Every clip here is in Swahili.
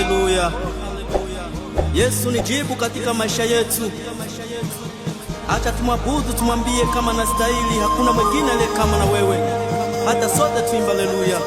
haleluya. Yesu ni jibu katika maisha yetu. Acha tumwabudu, tumwambie kama anastahili. Hakuna mwingine aliye kama na wewe. Hata sote tuimba haleluya.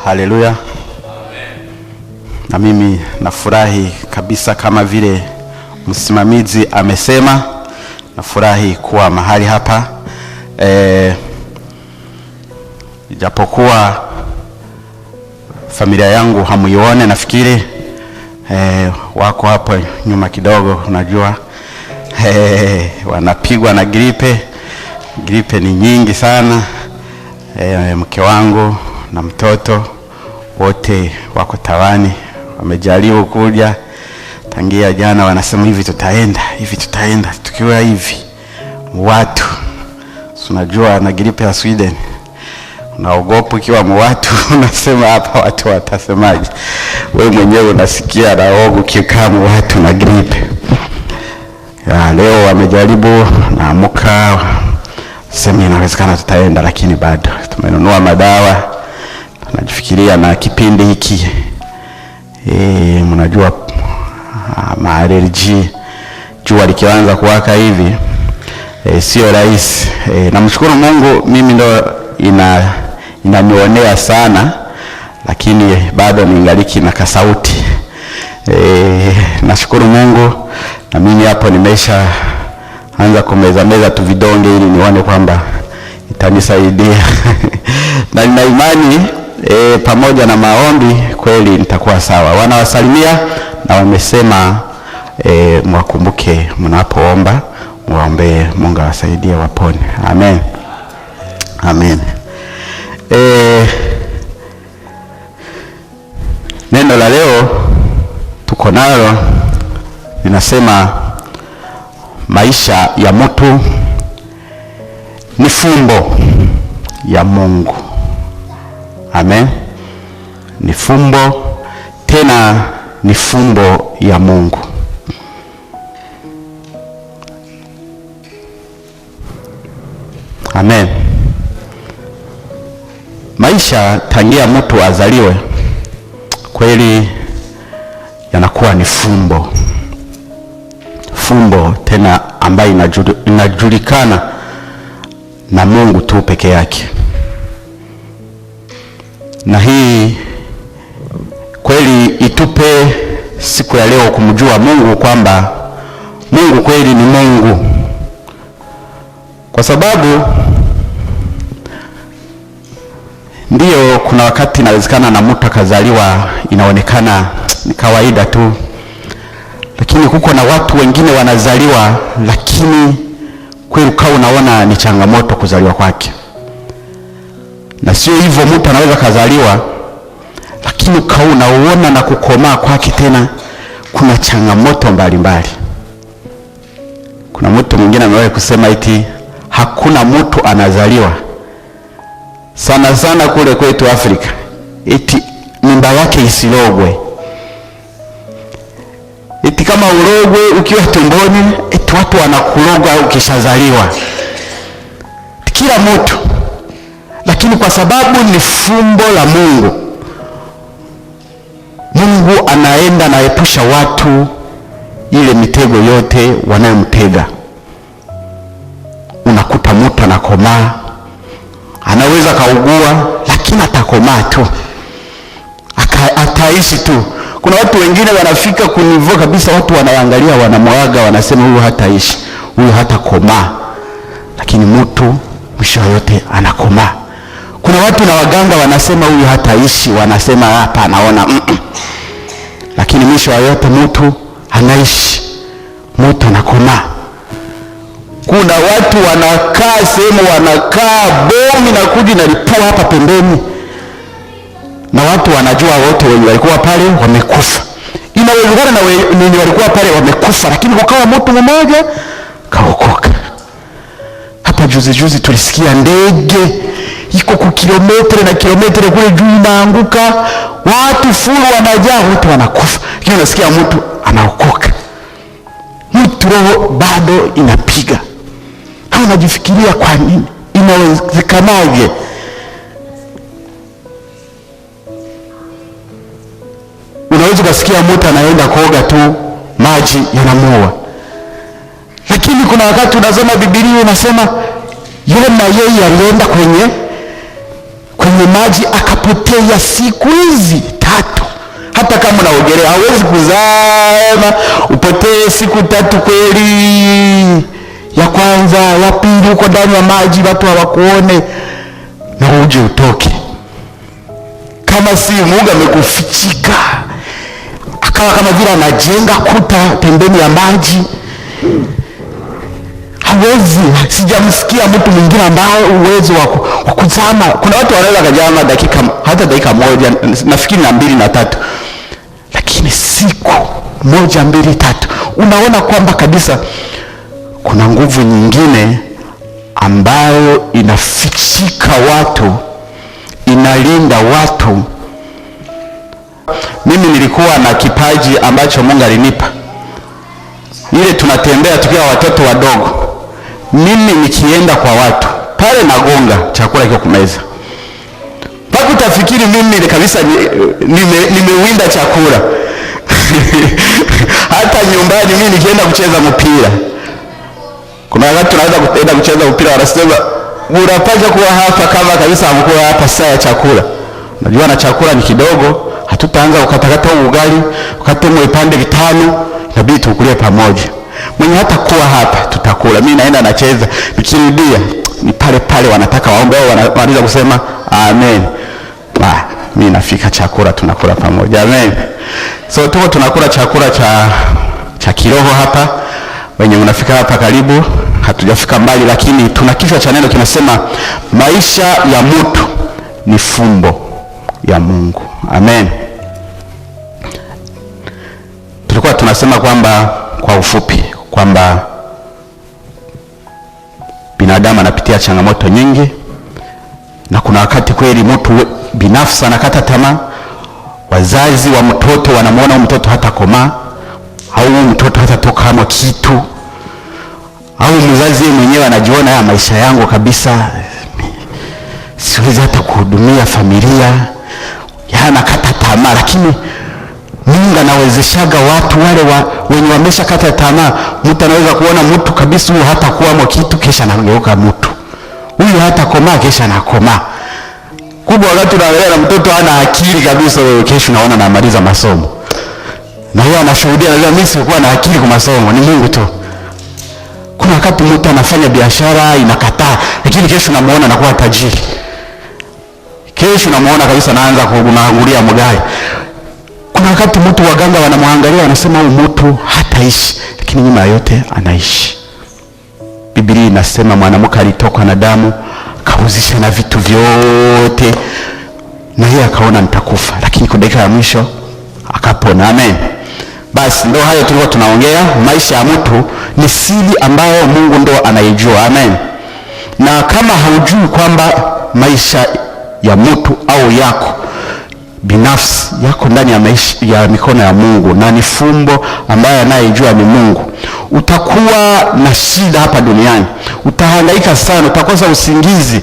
Haleluya. Na mimi nafurahi kabisa kama vile msimamizi amesema, nafurahi kuwa mahali hapa. Japokuwa familia yangu hamuione, nafikiri wako hapo nyuma kidogo, unajua wanapigwa na gripe. Gripe ni nyingi sana. Mke wangu na mtoto wote wako tawani, wamejaliwa kuja tangia jana. Wanasema hivi tutaenda tukiwa hivi watu. Unajua na gripe ya Sweden unaogopa ukiwa watu. Unasema hapa watu watasemaje? Wewe mwenyewe unasikia naogo kikaa watu na gripe. Leo wamejaribu na amuka sema inawezekana tutaenda, lakini bado tumenunua madawa. Najifikiria na kipindi hiki mnajua allergy, jua likianza kuwaka hivi sio rahisi. Namshukuru Mungu, mimi ndo inanionea sana, lakini bado ningaliki na kasauti. Nashukuru Mungu, na mimi hapo nimesha anza kumeza tu vidonge ili nione kwamba itanisaidia. Na nina imani pamoja na maombi kweli nitakuwa sawa. Wanawasalimia na wamesema mwakumbuke mnapoomba muombe Mungu awasaidie wapone. Amen. Amen. Neno la leo tuko nalo linasema maisha ya mtu ni fumbo ya Mungu. Amen. Ni fumbo, tena ni fumbo ya Mungu. Amen. Maisha tangia mtu azaliwe kweli yanakuwa ni fumbo. Fumbo tena ambayo inajulikana na Mungu tu peke yake. Na hii kweli itupe siku ya leo kumjua Mungu, kwamba Mungu kweli ni Mungu. Kwa sababu ndiyo kuna wakati inawezekana na mtu akazaliwa inaonekana ni kawaida tu, lakini kuko na watu wengine wanazaliwa lakini kweli ukao unaona ni changamoto kuzaliwa kwake. Na sio hivyo, mtu anaweza kazaliwa lakini ukao unaona na kukomaa kwake tena kuna changamoto mbalimbali. Kuna mtu mwingine amewahi kusema eti hakuna mtu anazaliwa sana kule kwetu Afrika eti mimba yake isilogwe. Eti kama urogwe ukiwa tumboni, eti watu wanakuroga ukishazaliwa. Kila mtu. Lakini kwa sababu ni fumbo la Mungu, Mungu anaenda na epusha watu ile mitego yote wanayomtega. Unakuta mtu anakomaa, anaweza kaugua, lakini atakomaa tu, ataishi tu. Kuna watu wengine wanafika kunivua kabisa, watu wanaangalia, wanamwaga, wanasema huyu hataishi, huyu hatakomaa, lakini mtu mwisho yote anakomaa. Kuna watu na waganga wanasema huyu hataishi, wanasema hapa anaona lakini mwisho yote mtu anaishi, mtu anakomaa. Kuna watu wanakaa sehemu, wanakaa bomu na kuji na lipua hapa pembeni, na watu wanajua wote wenye walikuwa pale wamekufa. Inawezekana na wenye walikuwa pale wamekufa, lakini kukawa mtu mmoja kaokoka. Hapa juzi tulisikia ndege iko kwa kilometri na kilometri kule juu inaanguka, watu furu wanajaa, wote wanakufa, lakini unasikia mtu anaokoka. Mtu roho bado inapiga. Hao unajifikiria kwa nini? Inawezekanaje? Unaweza kusikia mtu anaenda kuoga tu maji yanamuua, lakini kuna wakati unasoma Biblia inasema yule na yeye alienda kwenye maji akapotea siku hizi 3. Hata kama unaogelea hauwezi kuzama upotee siku 3 kweli. Ya kwanza, ya pili, uko ndani ya maji watu hawakuone na uje utoke. Kama si Mungu amekufichika, akawa kama vile anajenga kuta pembeni ya maji, hawezi. Sijamsikia mtu mwingine ambaye uwezo wa kuzama. Kuna watu wanaweza kujama dakika moja, nafikiri na 2 na 3, lakini siku 1, 2, 3 unaona kwamba kabisa kuna nguvu nyingine ambayo inafichika watu, inalinda watu. Mimi nilikuwa na kipaji ambacho Mungu alinipa. Ile tunatembea tukiwa watoto wadogo, mimi nikienda kwa watu pale nagonga chakula kiko kumeza, mpaka utafikiri mimi kabisa nimewinda chakula hata nyumbani mimi nikienda kucheza mpira, kuna wakati tunaweza kuenda kucheza mpira, wanasema unapaswa kuwa hapa kama kabisa hamkuwa hapa saa ya chakula. Unajua na chakula ni kidogo, hatutaanza kukatakata ugali ukate vipande 5, inabidi tukulie pamoja. Mwenye hata kuwa hapa tutakula, mimi naenda nacheza, nikirudia ni pale wanataka waombe, wao wanaweza kusema amen. Mimi nafika chakula tunakula pamoja, amen. So tunakula chakula cha kiroho hapa. Wenye unafika hapa karibu, hatujafika mbali, lakini tuna kichwa cha neno kinasema maisha ya mtu ni fumbo ya Mungu, amen. Tulikuwa tunasema kwamba kwa ufupi kwamba binadamu anapitia changamoto nyingi, na kuna wakati kweli mtu binafsi anakata tamaa. Wazazi wa mtoto wanamuona mtoto hata komaa, au mtoto hata toka kama kitu, au mzazi mwenyewe anajiona ya maisha yangu kabisa siwezi hata kuhudumia familia, anakata tamaa. Lakini Mungu anawezeshaga watu wale wenye wamesha kata tamaa. Mtu anaweza kuona mtu kabisa huyu hata kuwa kitu, kesha anageuka mtu. Huyu hata komaa, kesha anakomaa. Kubwa wakati unaangalia na mtoto hana akili kabisa, wewe kesho unaona anamaliza masomo. Na yeye anashuhudia, anasema mimi sikuwa na akili kwa masomo, ni Mungu tu. Kuna wakati mtu anafanya biashara inakataa, lakini kesho unamuona anakuwa tajiri. Kesho unamuona kabisa anaanza kuangulia magari. Kuna wakati mtu waganga wanamwangalia, wanasema huyu mtu hataishi, lakini nyuma yote anaishi. Biblia inasema mwanamke alitokwa na damu, kauzisha na vitu vyote, na yeye akaona nitakufa, lakini kwa dakika ya mwisho akapona, amen. Basi ndio hayo tulikuwa tunaongea. Maisha ya mtu ni siri ambayo Mungu ndo anaijua, amen. Na kama haujui kwamba maisha ya mtu au yako binafsi yako ndani ya mikono ya Mungu, na ni fumbo ambaye anayejua ni Mungu, utakuwa na shida hapa duniani. Utahangaika sana, utakosa usingizi,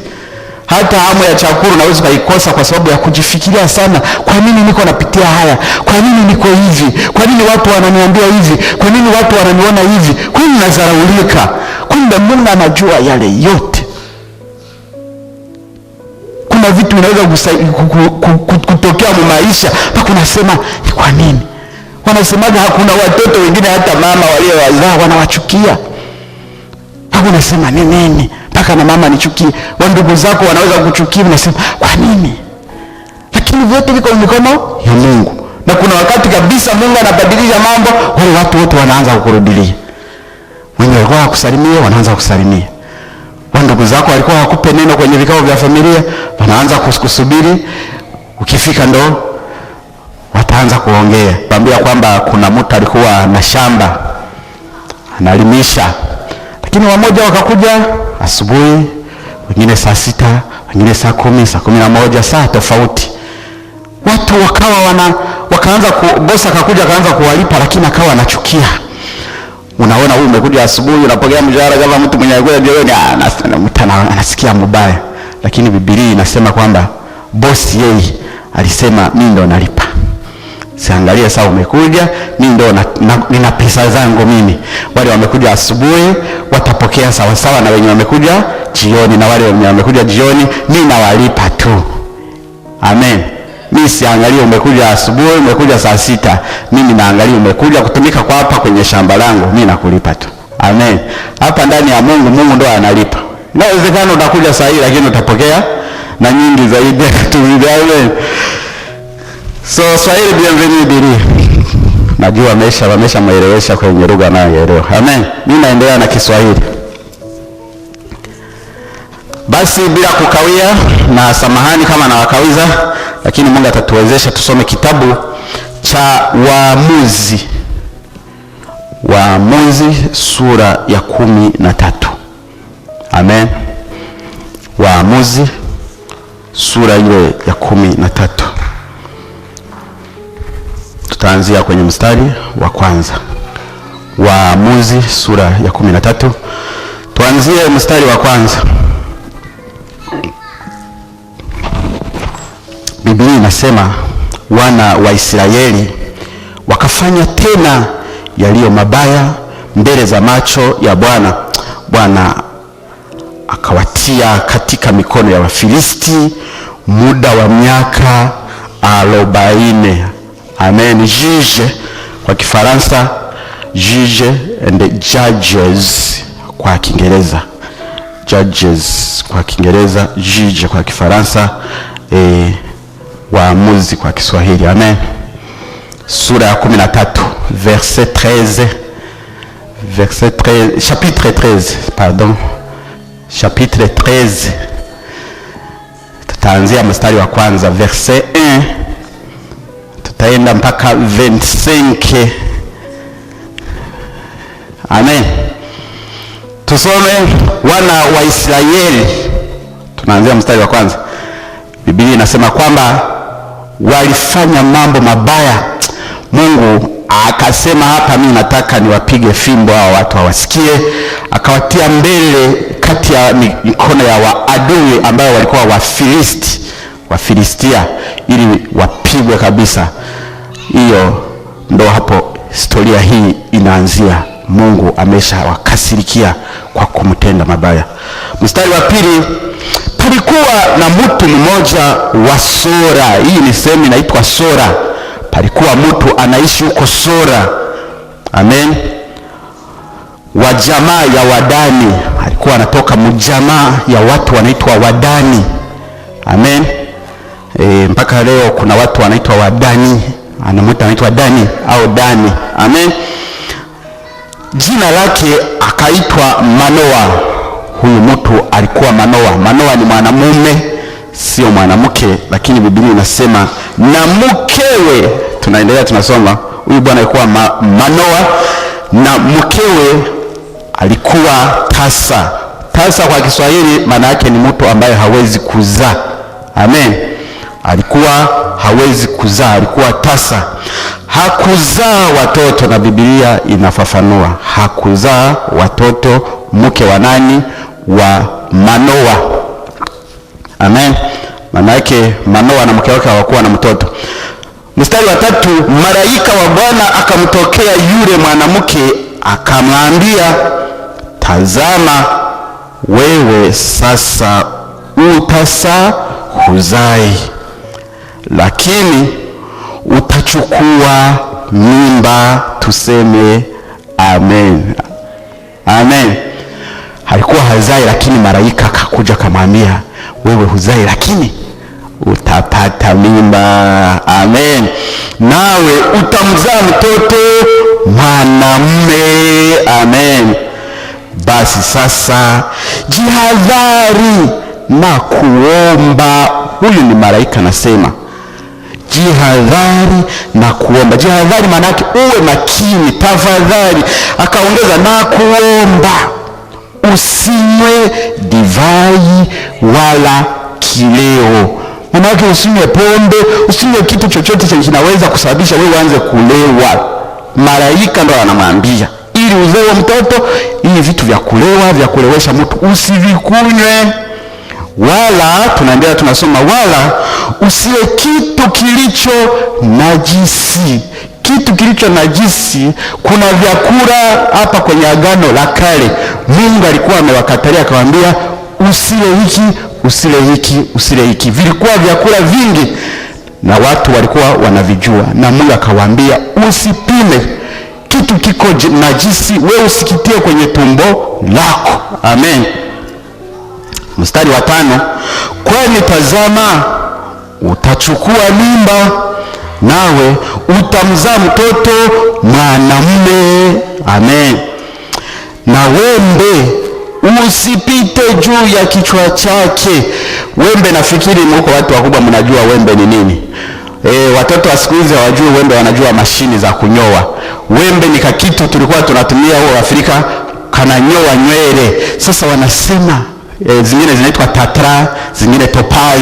hata hamu ya chakula unaweza kuikosa kwa sababu ya kujifikiria sana. Kwa nini niko napitia haya? Kwa nini niko hivi? Kwa nini watu wananiambia hivi? Kwa nini watu wananiona hivi? Kwa nini nazaraulika? Kumbe Mungu anajua yale yote. Kuna kama vitu vinaweza kutokea mu maisha mpaka unasema kwa nini? Wanasemaga hakuna watoto wengine hata mama waliowazaa wanawachukia. Mpaka unasema ni nini? Mpaka na mama nichukie. Ndugu zako wanaweza kuchukia, unasema kwa nini? Lakini vyote viko mikono ya Mungu. Na kuna wakati kabisa Mungu anabadilisha mambo, wale watu wote wanaanza kukurudilia. Wenye walikuwa hakusalimia wanaanza kusalimia. Ndugu zako walikuwa hakupe neno kwenye vikao vya familia, wanaanza kusubiri ukifika ndo wataanza kuongea. Kwambia kwamba kuna mtu alikuwa na shamba analimisha, lakini wamoja wakakuja asubuhi, wengine saa 6, wengine saa 10, saa 11, saa tofauti. Watu wakaanza bosa akakuja akaanza kuwalipa, lakini akawa anachukia. Unaona huyu umekuja asubuhi unapokea mshahara kama mtu mwenye alikuwa jioni, anasikia mbaya. Lakini Biblia inasema kwamba bosi yeye alisema mimi ndo nalipa. Siangalie sasa umekuja, mimi ndo nina pesa zangu mimi. Wale wamekuja asubuhi watapokea sawa sawa na wenye wamekuja jioni, na wale wenye wamekuja jioni mimi nawalipa tu. Amen. Mimi siangalie umekuja asubuhi, umekuja saa 6. Mimi naangalia umekuja kutumika kwa hapa kwenye shamba langu, mimi nakulipa tu. Amen. Hapa ndani ya Mungu ndo analipa. Inawezekana utakuja saa hii lakini utapokea na nyingi zaidi tu. Amen. So Swahili bienvenue diri. Najua wameshamuelewesha kwenye lugha anayoelewa. Amen. Mimi naendelea na Kiswahili. Basi bila kukawia na samahani kama nawakawiza, lakini Mungu atatuwezesha tusome kitabu cha Waamuzi. Waamuzi sura ya 13. Amen. Waamuzi sura ile ya 13. Tutaanzia kwenye mstari wa kwanza. Waamuzi sura ya 13. Tuanzie mstari wa kwanza. Biblia inasema wana wa Israeli wakafanya tena yaliyo mabaya mbele za macho ya Bwana. Bwana akawatia katika mikono ya Wafilisti muda wa miaka 40. Amen. Juge kwa Kifaransa, juge and judges kwa Kiingereza. Judges kwa Kiingereza, juge kwa Kifaransa, Waamuzi kwa Kiswahili. Amen. Sura ya 13 verset 13. Chapitre 13, pardon. Chapitre 13. Tutaanzia mstari wa kwanza verset 1. Tutaenda mpaka 25. Amen. Tusome wana wa Israeli. Tunaanzia mstari wa kwanza. Biblia inasema kwamba walifanya mambo mabaya. Mungu akasema hapa, mimi nataka niwapige fimbo hao watu hawasikie. Akawatia mbele kati ya mikono ya waadui ambao walikuwa Wafilistia ili wapigwe kabisa. Hiyo ndo hapo historia hii inaanzia. Mungu ameshawakasirikia kwa kumtenda mabaya. Mstari wa pili, palikuwa na mtu mmoja wa Sora. Hii ni sehemu inaitwa Sora. Palikuwa mtu anaishi huko Sora. Amen. Wa jamaa ya Wadani. Alikuwa anatoka mjamaa ya watu wanaitwa Wadani. Amen. Mpaka leo kuna watu wanaitwa Wadani. Anamuita anaitwa Dani au Dani. Amen. Jina lake akaitwa Manoa. Huyu mtu alikuwa Manoa. Manoa ni mwanamume, sio mwanamke, lakini Biblia inasema na mkewe. Tunaendelea tunasoma. Huyu bwana alikuwa Manoa na mkewe alikuwa tasa. Tasa kwa Kiswahili maana yake ni mtu ambaye hawezi kuzaa. Amen. Alikuwa hawezi kuzaa, alikuwa tasa. Hakuzaa watoto, na Biblia inafafanua. Hakuzaa watoto. Mke wa nani? Wa Manoa. Amen. Maana yake Manoa na mke wake hawakuwa na mtoto. Mstari wa 3, malaika wa Bwana akamtokea yule mwanamke akamwambia, tazama wewe sasa utasa huzai, lakini utachukua mimba. Tuseme amen. Amen. Alikuwa hazai, lakini malaika akakuja akamwambia, wewe huzai, lakini utapata mimba. Amen. Nawe utamzaa mtoto mwanamume. Amen. Basi sasa jihadhari na kuomba. Huyu ni malaika anasema jihadhari na kuomba. Jihadhari maana yake uwe makini, tafadhali. Akaongeza na kuomba, usinywe divai wala kileo. Maana yake usinywe pombe, usinywe kitu chochote chenye kinaweza kusababisha wewe uanze kulewa. Malaika ndo anamwambia ili uzae mtoto, hivi vitu vya kulewa, vya kulewesha mtu usivikunywe. Wala tunaendelea tunasoma, wala usiwe kitu kilicho najisi. Kitu kilicho najisi, kuna vyakula hapa kwenye Agano la Kale Mungu alikuwa amewakatalia, akamwambia usile hiki, usile hiki, usile hiki. Vilikuwa vyakula vingi na watu walikuwa wanavijua, na Mungu akawaambia usipime kitu kiko najisi, wewe usikitie kwenye tumbo lako. Amen. Mstari wa 5, kwani tazama utachukua mimba, nawe utamzaa mtoto mwanamume. Amen. Na wembe usipite juu ya kichwa chake. Wembe, nafikiri mko watu wakubwa mnajua wembe ni nini. Watoto wa siku hizi hawajui wembe, wanajua mashini za kunyoa. Wembe ni kakitu tulikuwa tunatumia huko Afrika, kananyoa nywele. Sasa wanasema zingine zinaitwa tatra, zingine topaz.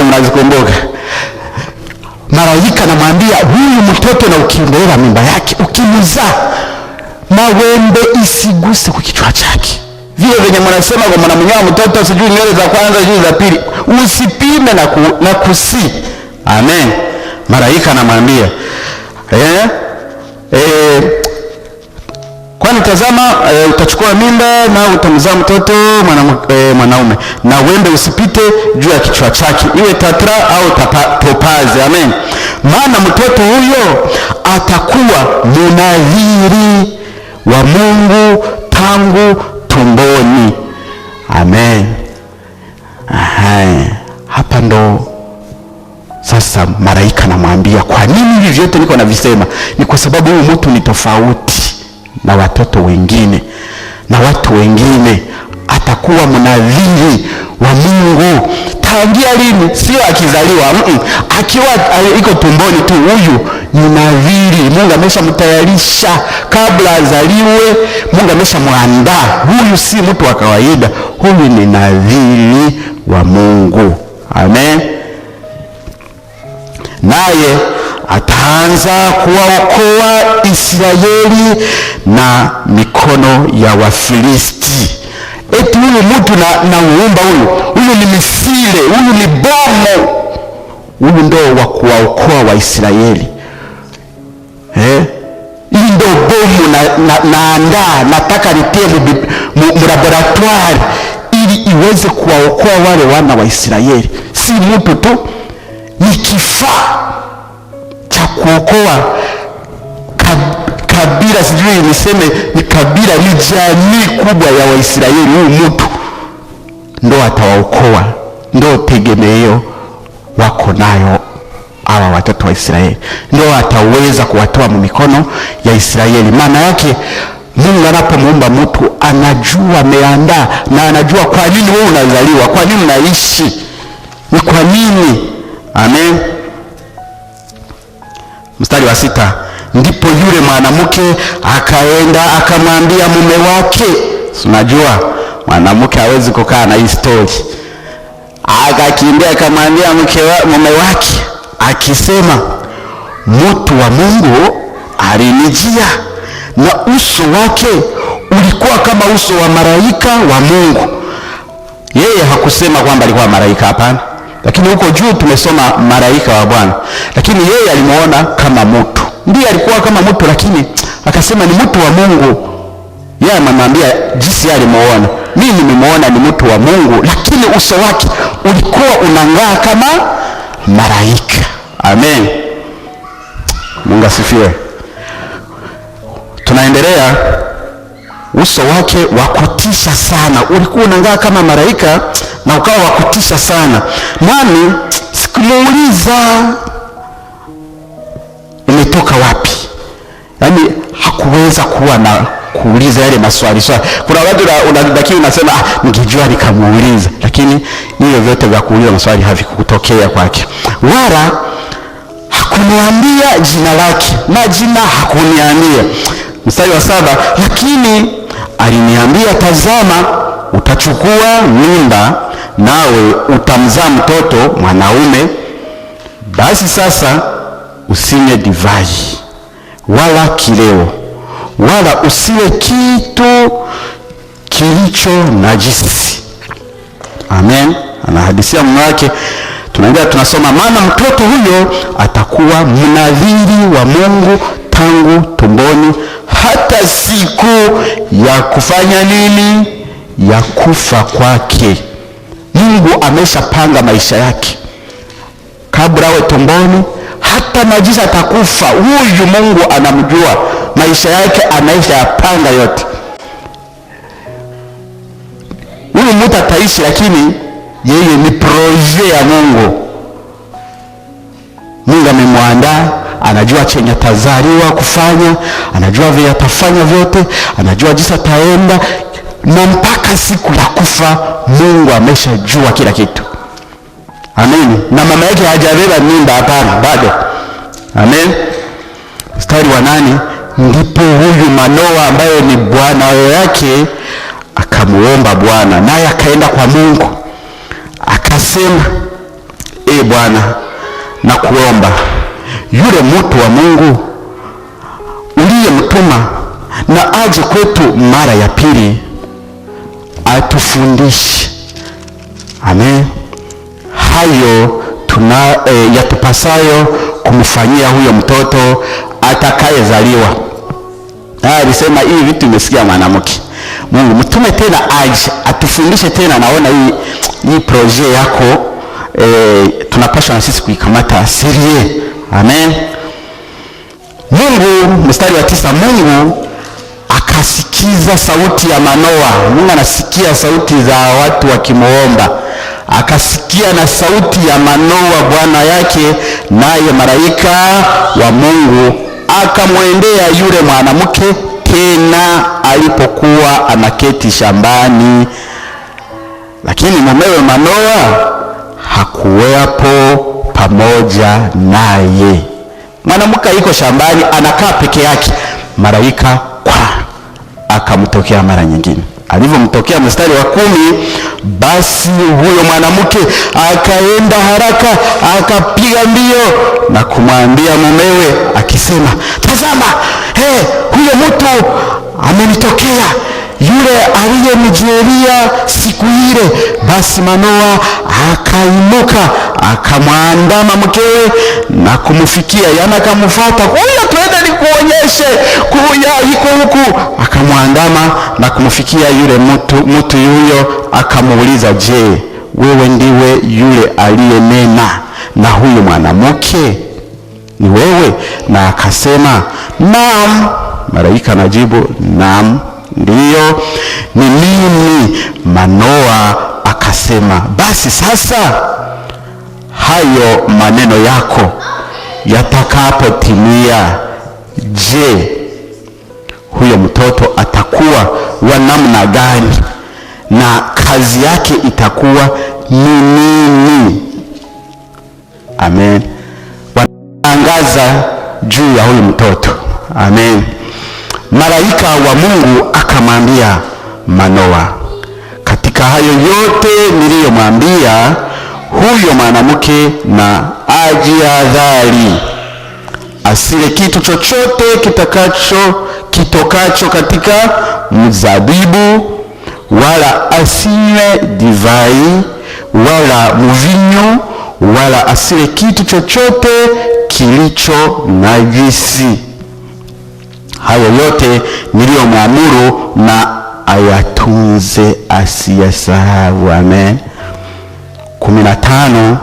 Mnazikumbuka? Malaika anamwambia huyu mtoto, na ukimbeba mimba yake, ukimzaa, na wembe isiguse kwa kichwa chake. Vile venye mnasema kwa mnamnyoa mtoto, sijui nywele za kwanza, sijui za pili, usipime na kusi. Amen. Malaika anamwambia kwani tazama utachukua mimba, na utamzaa mtoto mwanaume, na wembe usipite juu ya kichwa chake, iwe tatra au topazi. Amen. Maana mtoto huyo atakuwa mnadhiri wa Mungu tangu tumboni. Amen. Hapa ndo sasa malaika anamwambia, kwa nini hivi vyote niko navisema? Ni kwa sababu huyu mtu ni tofauti na watoto wengine na watu wengine. Atakuwa mnadhiri wa Mungu. Tangia lini? Sio akizaliwa, akiwa iko tumboni tu. Huyu ni nadhiri. Mungu ameshamtayarisha kabla azaliwe. Mungu ameshamwandaa. Huyu si mtu wa kawaida, huyu ni nadhiri wa Mungu. Amen. Naye ataanza kuwaokoa Israeli na mikono ya Wafilisti. Eti huyu mtu na uumba huyu ni misile, huyu ni bomu. Huyu ndio wa kuwaokoa Waisraeli. Hii ndio bomu naandaa, nataka nitie mlaboratoire ili iweze kuwaokoa wale wana wa Israeli. Si mtu tu, ni kifaa cha kuokoa kabila, sijui niseme ni kabila, ni jamii kubwa ya Waisraeli. Huyu mtu ndo atawaokoa, ndo tegemeo wako nayo hawa watoto wa Israeli, ndo ataweza kuwatoa mikono ya Israeli. Maana yake Mungu anapomuumba mtu anajua, ameandaa, na anajua kwa nini wewe unazaliwa, kwa nini unaishi, ni kwa nini. Amen. Mstari wa 6, ndipo yule mwanamke akaenda akamwambia mume wake. Unajua mwanamke hawezi kukaa na hii story. Akakimbia akamwambia mume wake akisema, mtu wa Mungu alinijia, na uso wake ulikuwa kama uso wa malaika wa Mungu. Yeye hakusema kwamba alikuwa malaika, hapana. Lakini huko juu tumesoma malaika wa Bwana. Lakini yeye alimuona kama mtu. Ndiye alikuwa kama mtu, lakini akasema ni mtu wa Mungu. Yeye anamwambia jinsi alimuona. Mimi nimemuona ni mtu wa Mungu, lakini uso wake ulikuwa unang'aa kama malaika. Amen. Mungu asifiwe. Tunaendelea. Uso wake wa kutisha sana, ulikuwa unang'aa kama malaika na ukawa wa kutisha sana. Nami sikumuuliza umetoka wapi. Yaani hakuweza kuwa na kuuliza yale maswali. Kuna watu unadaki unasema ningejua nikamuuliza, lakini hiyo vyote vya kuuliza maswali havikutokea kwake. Wala hakuniambia jina lake, na jina hakuniambia. Mstari wa 7, lakini aliniambia, tazama, utachukua mimba nawe utamzaa mtoto mwanaume. Basi sasa usinywe divai wala kileo, wala usiwe kitu kilicho najisi. Amen. Anahadisia mume wake. Tunaendelea tunasoma, maana mtoto huyo atakuwa mnadhiri wa Mungu tangu tumboni hata siku ya kufanya nini? Ya kufa kwake. Mungu ameshapanga maisha yake kabla awe tumboni. Hata najisi atakufa, huyu Mungu anamjua, maisha yake anaisha yapanga yote. Huyu mtu ataishi, lakini yeye ni proje ya Mungu. Mungu amemwandaa, anajua chenye atazaliwa kufanya, anajua vile atafanya vyote, anajua jinsi ataenda, na mpaka siku ya kufa Mungu ameshajua kila kitu. Amen. Na mama yake hajabeba mimba, hapana, bado. Amen. Mstari wa 8, ndipo huyu Manoa ambaye ni bwana yake akamuomba Bwana, naye akaenda kwa Mungu akasema, Bwana, na kuomba yule mtu wa Mungu uliyemtuma na aje kwetu mara ya pili atufundishe. Amen. Hayo yatupasayo kumfanyia huyo mtoto atakayezaliwa. Alisema hii vitu imesikia mwanamke. Mungu mtume tena aje atufundishe tena. Naona hii proje yako tunapaswa na sisi kuikamata asirie. Amen. Mungu, mstari wa 9, Mungu akasikiza sauti ya Manoa. Mungu anasikia sauti za watu wakimuomba. Akasikia na sauti ya Manoa bwana yake, naye malaika wa Mungu akamwendea yule mwanamke tena alipokuwa anaketi shambani, lakini mumewe Manoa hakuwepo pamoja naye. Mwanamke yuko shambani anakaa peke yake, malaika akamtokea mara nyingine. Alivyomtokea, mstari wa 10, basi huyo mwanamke akaenda haraka akapiga mbio na kumwambia mumewe akisema, tazama, huyo mtu amenitokea, yule aliyenijeria siku ile. Basi Manoa akainuka akamwandama mkewe na kumfikia, yana akamfuata, huyo twende nikuonyeshe, kuja huku. Akamwandama na kumfikia yule mtu huyo, akamuuliza, je, wewe ndiwe yule aliyenena na huyu mwanamke? Ni wewe? Na akasema, naam. Malaika anajibu, naam, ndiyo, ni mimi. Manoa akasema, basi sasa hayo maneno yako yatakapotimia, je, huyo mtoto atakuwa wa namna gani na kazi yake itakuwa ni nini? Amen. Wanaangaza juu ya huyu mtoto. Amen. Malaika wa Mungu akamwambia Manoa, katika hayo yote niliyomwambia huyo mwanamke, na ajihadhari asile kitu chochote kitokacho katika mzabibu, wala asinywe divai wala mvinyo, wala asile kitu chochote kilicho najisi. Hayo yote niliyomwamuru na ayatunze asiyasahau. Amen. 15,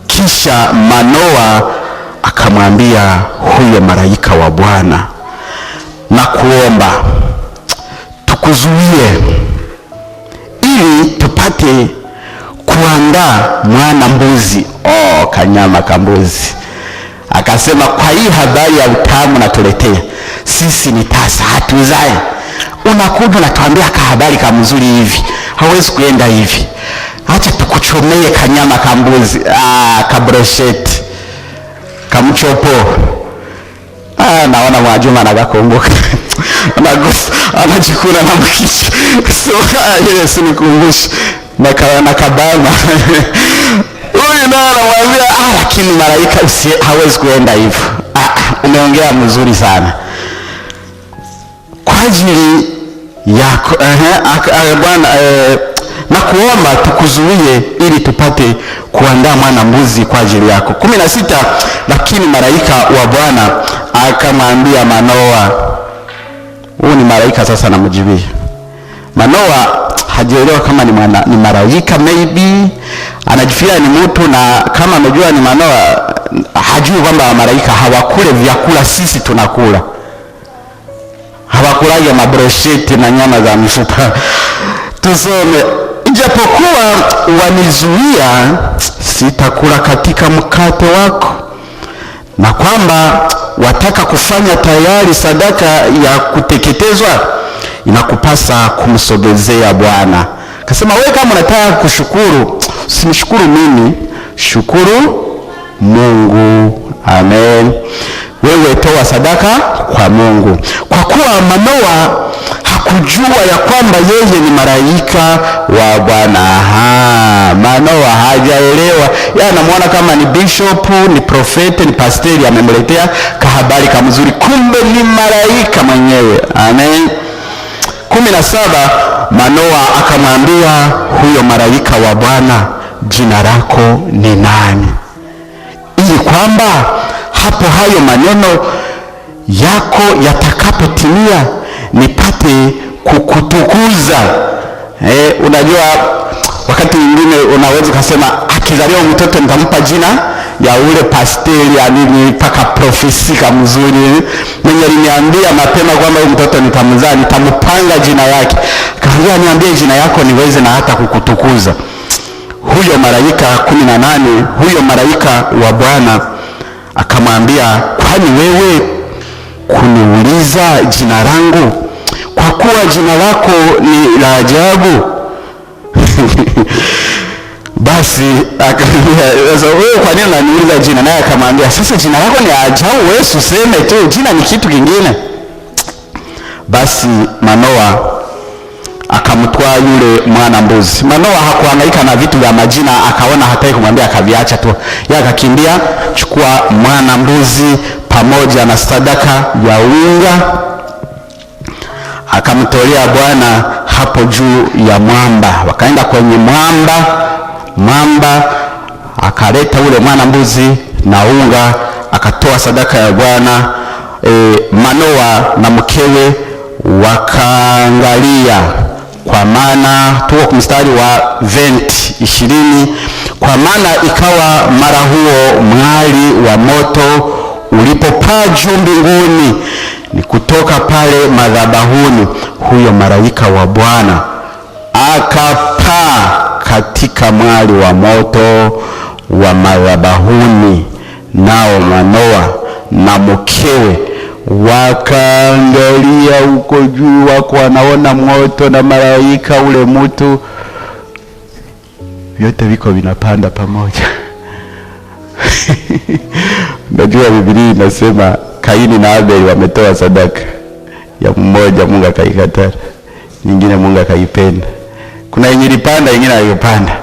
kisha Manoa akamwambia huyo malaika wa Bwana, na kuomba tukuzuie ili tupate kuandaa mwana mbuzi. Kanyama kambuzi. Akasema, kwa hii habari ya utamu natuletea, sisi ni tasa hatuzae, unakuja unatuambia kahabari kamzuri hivi, hawezi kuenda hivi, acha tukuchomee kanyama kambuzi, kabrosheti kamchopo. Naona Mwajuma anagakumbuka anajikuna na mkishi ile sinikumbushe na kabama huyu naye anamwambia lakini malaika hawezi kuenda hivyo. Umeongea mzuri sana kwa ajili yako Bwana, na kuomba tukuzuie ili tupate kuandaa mwana mbuzi kwa ajili yako. 16, lakini malaika wa Bwana akamwambia Manoa. Huyu ni malaika sasa anamjibia. Manoa hajaelewa kama ni malaika, maybe anajifikiria ni mtu, na kama amejua ni Manoa hajui kwamba malaika hawakule vyakula sisi tunakula. Hawakulaga mabrosheti na nyama za mifupa. Tusome, ijapokuwa wanizuia, sitakula katika mkate wako, na kwamba wataka kufanya tayari sadaka ya kuteketezwa, inakupasa kumsogezea Bwana. Akasema, wewe kama unataka kushukuru, usinishukuru mimi, shukuru Mungu. Amen. Wewe toa sadaka kwa Mungu. Kwa kuwa Manoa hakujua ya kwamba yeye ni malaika wa Bwana. Manoa hajaelewa. Yeye anamuona kama ni bishop, ni profeti, ni pasteri, amemletea kahabari kamzuri, kumbe ni malaika mwenyewe. Amen. 17, Manoa akamwambia huyo malaika wa Bwana, jina lako ni nani? Ili kwamba hapo hayo maneno yako yatakapotimia nipate kukutukuza. Unajua wakati mwingine unaweza kusema akizaliwa mtoto nitampa jina ya ule pasteri alinipaka profesika mzuri, mwenye aliniambia mapema kwamba huyu mtoto nitamzaa, nitampanga jina yake. Akaambia niambie jina yako niweze na hata kukutukuza. Huyo malaika 18, huyo malaika wa Bwana akamwambia, kwani wewe kuniuliza jina langu? Kwa kuwa jina lako ni la ajabu. Basi akamwambia, wewe kwa nini unaniuliza jina? Naye akamwambia, sasa jina lako ni ajabu, wewe useme tu, jina ni kitu kingine. Basi Manoa akamtwaa yule mwana mbuzi. Manoa hakuhangaika na vitu vya majina, akaona hataki kumwambia, akaviacha tu. Yeye akakimbia, chukua mwana mbuzi pamoja na sadaka ya unga, akamtolea Bwana hapo juu ya mwamba. Wakaenda kwenye mwamba akaleta ule mwana mbuzi na unga, akatoa sadaka ya Bwana. Manoa na mkewe wakaangalia, kwa maana tuko mstari wa 20, kwa maana ikawa mara huo mwali wa moto ulipopaa juu mbinguni, ni kutoka pale madhabahuni, huyo malaika wa Bwana akapaa katika mwali wa moto wa madhabahuni. Nao Manoa na mkewe wakaangalia huko juu, wako wanaona moto na malaika ule mtu, vyote viko vinapanda pamoja. Najua Biblia inasema Kaini na Abeli wametoa sadaka ya mmoja, Mungu akaikataa, nyingine Mungu akaipenda. Kuna yenye ilipanda, nyingine haikupanda.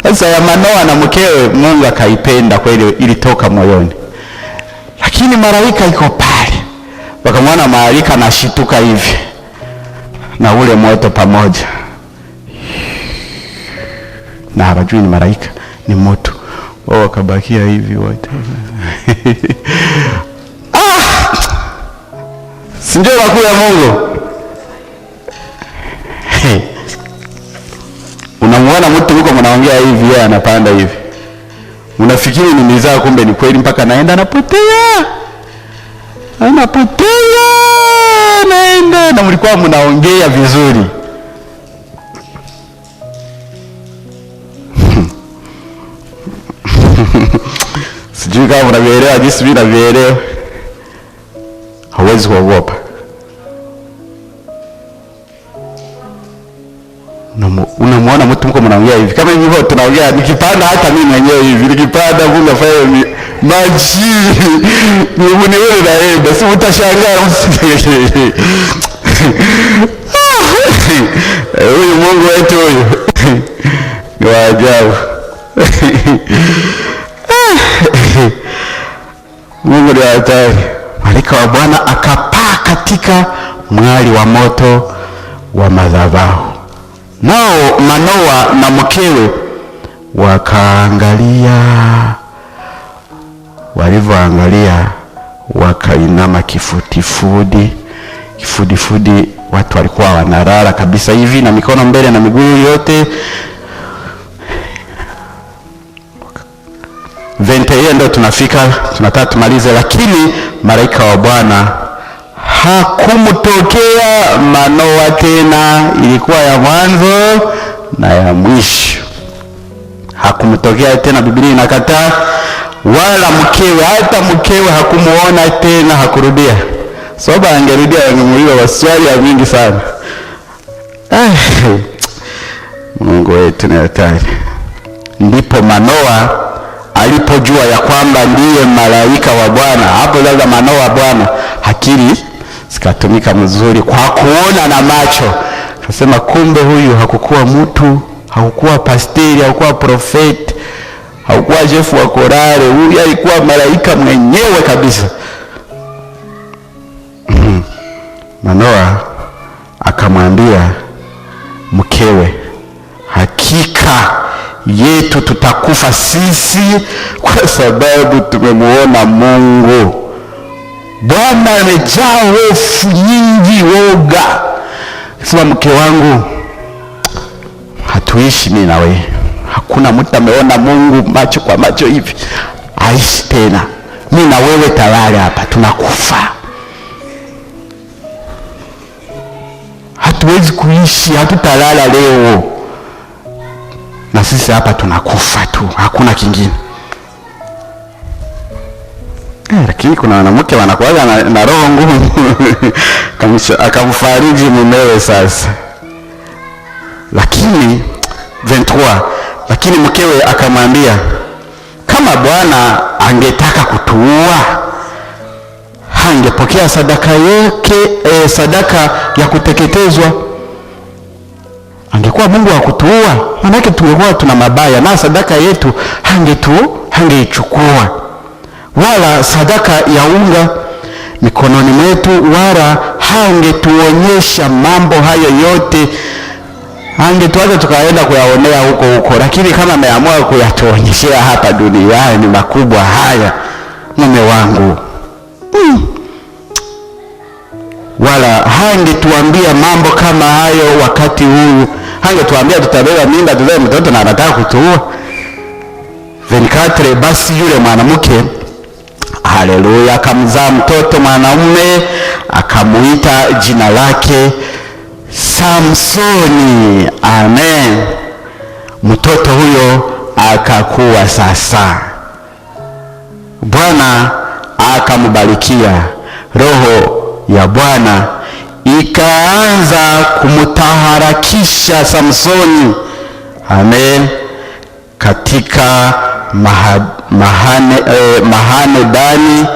Sasa ya Manoa na mkewe Mungu akaipenda kweli, ilitoka moyoni. Lakini malaika iko pale, wakamwona malaika anashituka hivi na ule moto pamoja, na hawajui ni malaika, ni moto. Wao wakabakia hivi wote. Sindio wakuu ya Mungu? Unamuona mtu huko naongea hivi, yeye anapanda hivi. Unafikiri ni mizaa, kumbe ni kweli. Mpaka naenda anapotea, naenda, na mlikuwa mnaongea vizuri. Sijui kama mnavielewa jinsi mimi navielewa. Hauwezi kuogopa. Unamwona mtu mko mnaongea hivi, kama hivyo tunaongea, nikipanda hata mimi mwenyewe hivi, nikipanda Mungu afanye maji ni wewe na yeye, basi utashangaa. Huyu Mungu wetu huyu ni wa ajabu. Mungu ni hatari. Malaika wa Bwana akapaa katika mwali wa moto wa madhabahu. Nao Manoa na mkewe wakaangalia. Walivyoangalia wakainama kifudifudi. Watu walikuwa wanalala kabisa hivi na mikono mbele na miguu yote. Hiyo ndio tunataka tumalize, lakini malaika wa Bwana hakumtokea Manoa tena. Ilikuwa ya mwanzo na ya mwisho. Hakumtokea tena, Biblia inakataa. Wala mkewe, hata mkewe hakumuona tena, hakurudia. Sababu angerudia angemuuliza maswali ya mingi sana. Mungu wetu ni hatari. Ndipo Manoa alipojua ya kwamba ndiye malaika wa Bwana. Hapo sasa Manoa Bwana akili zikatumika mzuri kwa kuona na macho. Akasema kumbe huyu hakukuwa mtu, hakukuwa pasteri, hakukuwa profeti, hakukuwa shefu wa korale. Huyu alikuwa malaika mwenyewe kabisa. Manoa akamwambia mkewe, hakika yetu tutakufa sisi kwa sababu tumemuona Mungu. Bwana amejaa hofu nyingi, woga. Sema mke wangu, hatuishi mimi na wewe. Hakuna mtu ameona Mungu macho kwa macho hivi aishi tena. Mimi na wewe tayari hapa tunakufa. Hatuwezi kuishi, hatutalala leo. Na sisi hapa tunakufa tu, hakuna kingine. Lakini kuna wanawake wanakuwa na roho ngumu. Akamfariji mumewe sasa. Lakini 23, lakini mkewe akamwambia, kama Bwana angetaka kutuua, hangepokea sadaka yake, sadaka ya kuteketezwa. Angekuwa Mungu hakutuua, maana yake tungekuwa tuna mabaya, na sadaka yetu hangeichukua. Wala sadaka ya unga mikononi mwetu, wala hangetuonyesha mambo hayo yote. Angetuacha tukaenda kuyaonea huko. Lakini kama ameamua kuyatuonyeshea hapa duniani makubwa haya, mume wangu, wala hangetuambia mambo kama hayo wakati huu. Hangetuambia tutabeba mimba, tuzae mtoto na anataka kutuua. 24, basi yule mwanamke, haleluya, akamzaa mtoto mwanamume, akamuita jina lake Samsoni. Amen. Mtoto huyo akakuwa sasa. Bwana akamubarikia. Roho ya Bwana ikaanza kumtaharakisha Samsoni. Amen. Katika Mahanedani,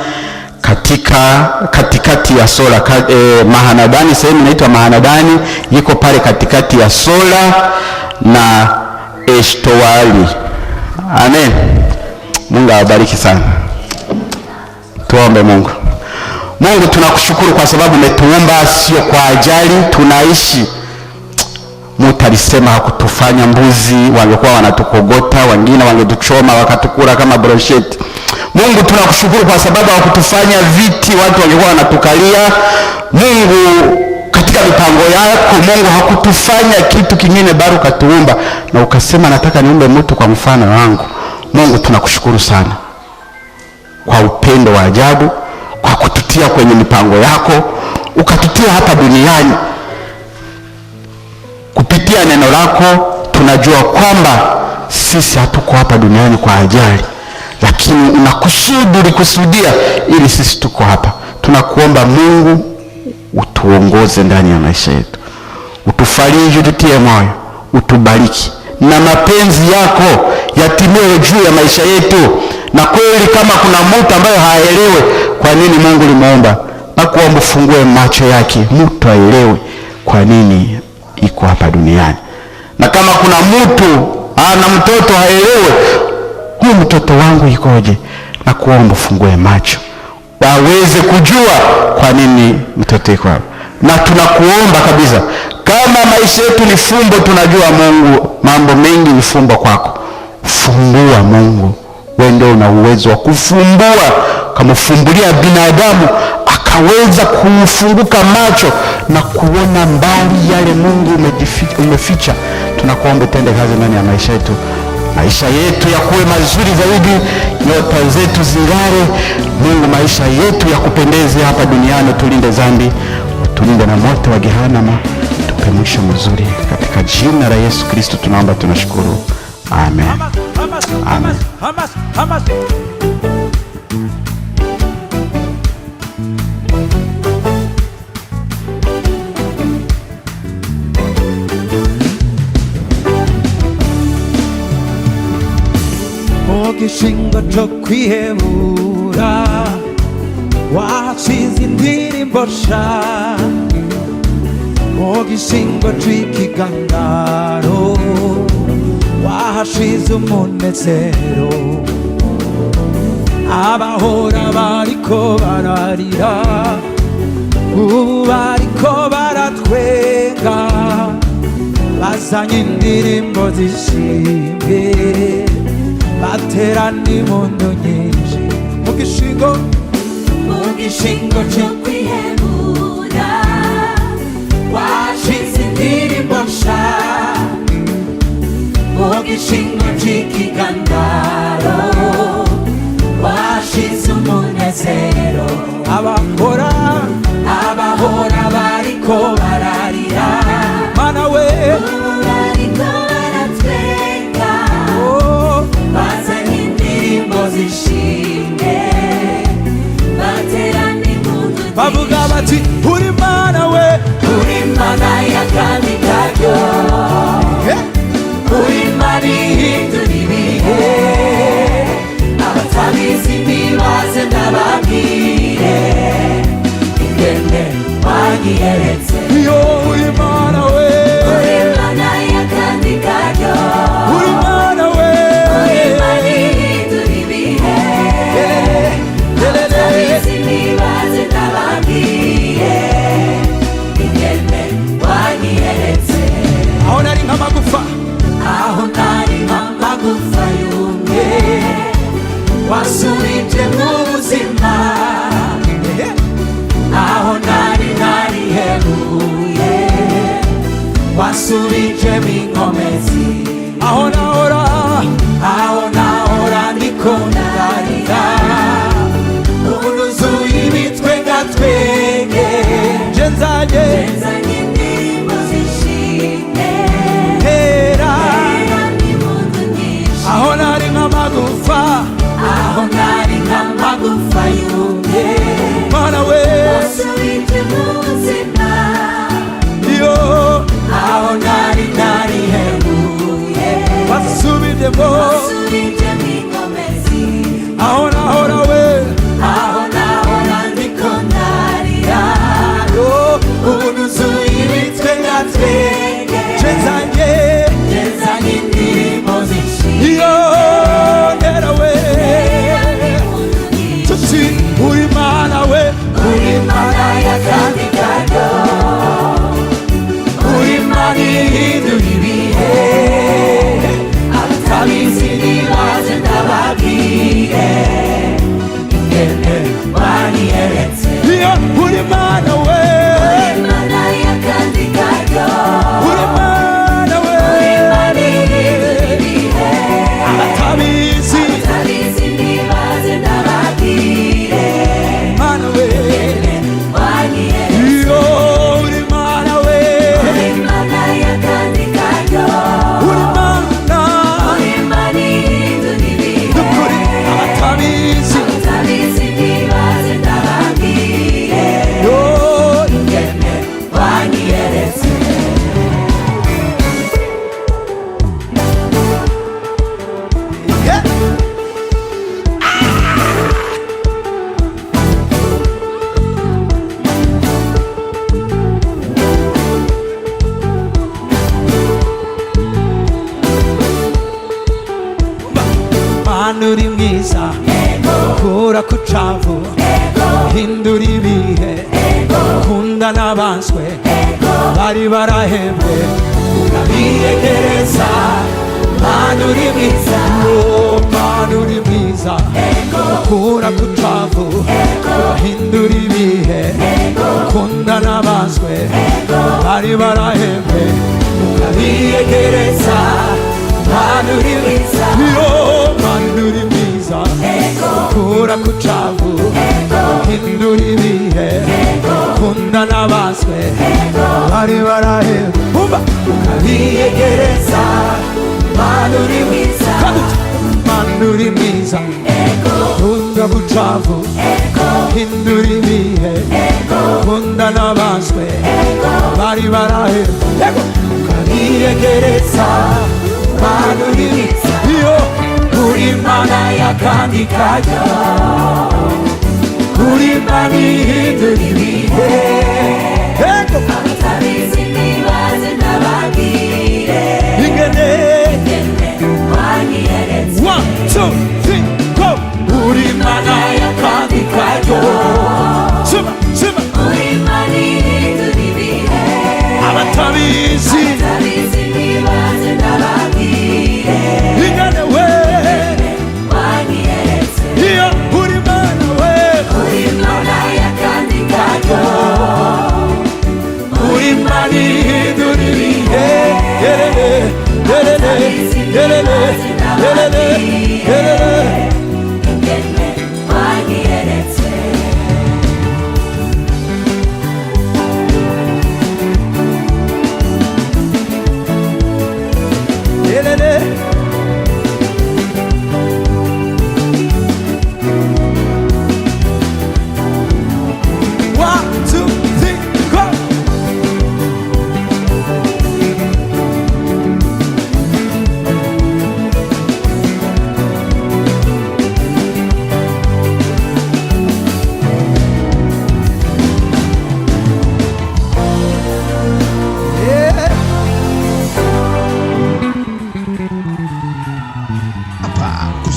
katikati ya Sola. Mahanedani, sehemu inaitwa Mahanedani, iko pale katikati ya Sola na Eshtoali. Amen. Mungu awabariki sana. Tuombe. Mungu tunakushukuru kwa sababu umetuumba sio kwa ajali tunaishi. Mungu alisema hakutufanya mbuzi wangekuwa wanatukogota, wengine wangetuchoma wakatukura kama brosheti. Mungu tunakushukuru kwa sababu hakutufanya viti watu wangekuwa wanatukalia. Mungu katika katika mipango yako Mungu hakutufanya kitu kingine bali ukatuumba na ukasema nataka niumbe mtu kwa mfano wangu. Mungu tunakushukuru sana kwa upendo wa ajabu, kwa kututia kwenye mipango yako, ukatutia hapa duniani. Kupitia neno lako tunajua kwamba sisi hatuko hapa duniani kwa ajali, lakini unakusudi ulikusudia ili sisi tuko hapa. Tunakuomba Mungu utuongoze ndani ya maisha yetu, utufariji, ututie moyo, utubariki na mapenzi yako yatimie juu ya maisha yetu. Na kweli kama kuna mtu ambaye haelewe kwa nini Mungu limuumba, na kuomba ufungue macho yake mtu aelewe kwa nini iko hapa duniani. Na kama kuna mtu ana mtoto haelewe huyu mtoto wangu ikoje, na kuomba ufungue macho waweze kujua kwa nini mtoto iko hapa. Na tunakuomba kabisa, kama maisha yetu ni fumbo, tunajua Mungu mambo mengi ni fumbo kwako. Fungua Mungu, wewe ndio una uwezo wa kufumbua. Kama fumbulia binadamu akaweza kufunguka macho na kuona mbali yale Mungu umeficha. Tunakuomba tende kazi ndani ya maisha yetu, maisha yetu yakuwe mazuri zaidi, nyota zetu zingare Mungu, maisha yetu ya kupendeze hapa duniani. Tulinde dhambi, tulinde na moto wa Jehanamu, tupe mwisho mzuri katika jina la Yesu Kristo tunaomba, tunashukuru. Amen. Amen. Mugishingo cyo kwihebura wasize indirimbo sha, mugishingo cy'ikigandaro wahashize umunezero. Abahora bariko bararira ubu bariko baratwenga, bazanye indirimbo zishimye baterana impundu nyinshi. Mugishingo cyo kwihebura washize indirimbo sha, mugishingo cy'ikigandaro washize umunezero. Abahora bariko bararira mana we bariko baratwenga, bazanye indirimbo zishimye baterana impundu nyinshi. Bavuga bati uri mana we, uri mana y'akandi karyo, uri mana ihindura ibihe. Abatabizi nibaze ndababwire ingene wanyiyeretse. Yo uri mana we, uri mana y'akandi karyo, uri mana we, uri mana ihindura ibihe. Abatabizi nibaze ndababwire ingene wanyiyeretse. Aho nari nk'amagufa, aho nari nk'amagufa yumye wasubije mu buzima. Aho nari heruye wasubije mu inkomezi. Aho nahora ndiko ndarira ubu nuzuye ibitwenga twenge. Nzanye indirimbo zishimye hera n'impundu nyinshi. Aho nari nk'amagufa, aho nari nk'amagufa yumye mana we wasubije mu buzima. Yo aho nari heruye wasubije mu inkomezi. Aho nahora we, aho nahora ndiko ndarira ubu nuzuye ibitwenga twenge. Nzanye indirimbo zishimye. Yo ndera we tuti uri mana we, uri mana y'akandi karyo, uri mana ihindura ibihe. Abatabizi Mana uri mwiza, kura kucavu, hindura ibihe, kunda n'abanzwe, bari barahebwe, urabiyegereza. Mana uri mwiza, oh Mana uri mwiza, kura kucavu, hindura ibihe, kunda n'abanzwe, bari barahebwe, urabiyegereza. Mana uri mwiza, oh Mana uri mwiza, kura kucavu, hindura ibihe, kunda n'abanzwe, bari barahebwe, urabiyegereza. Mana uri mwiza, Mana uri mwiza, kunda kucavu, hindura ibihe, kunda n'abanzwe, bari barahebwe, urabiyegereza. Mana uri mwiza, uri Mana y'akandi kanya, uri Mana ihindura ibihe, abatabizi nibaze ndababwire ingene wanyiyeretse. 1, 2, 3, go! Uri Mana y'akandi kanya, uri Mana ihindura ibihe, abatabizi nibaze ndababwire ingene we wanyiyeretse. Iyo uri Mana we, uri Mana y'akandi kanya, uri Mana ihindura ibihe, ingene wanyiyeretse.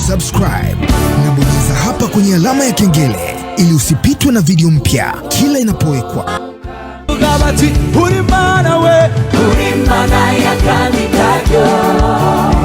Subscribe na bonyeza hapa kwenye alama ya kengele ili usipitwe na video mpya kila inapowekwa. Uri Mana we, uri Mana y'akandi kanya.